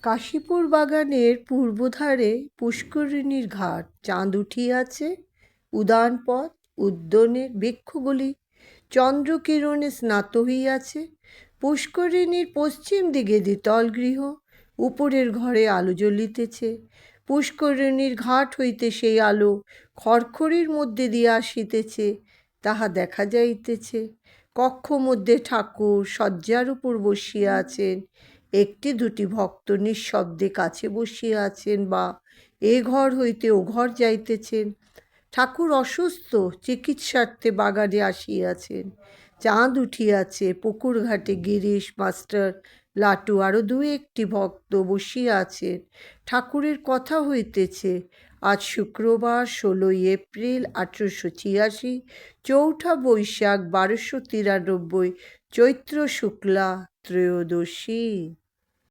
কাশীপুর বাগানের পূর্বধারে পুষ্করিণীর ঘাট, চাঁদ উঠিয়াছে, উদান পথ উদ্যানের বৃক্ষগুলি চন্দ্রকিরণে স্নাত হইয়াছে। পুষ্করিণীর পশ্চিম দিকে দ্বিতল গৃহ, উপরের ঘরে আলো জ্বলিতেছে। পুষ্করিণীর ঘাট হইতে সেই আলো খড়খড়ির মধ্যে দিয়া আসিতেছে, তাহা দেখা যাইতেছে। কক্ষ মধ্যে ঠাকুর শয্যার উপর বসিয়া আছেন, একটি দুটি ভক্ত নিঃশব্দে কাছে বসিয়া আছেন বা এ ঘর হইতে ও ঘর যাইতেছেন। ঠাকুর অসুস্থ, চিকিৎসার্থে বাগানে আসিয়াছেন। চাঁদ উঠিয়াছে, পুকুর ঘাটে গিরিশ মাস্টার, লাটু আরও দু একটি ভক্ত বসিয়া আছেন। ঠাকুরের কথা হইতেছে। আজ শুক্রবার 16ই এপ্রিল 1886, চৌঠা বৈশাখ 1293, চৈত্র শুক্লা ত্রয়োদশী।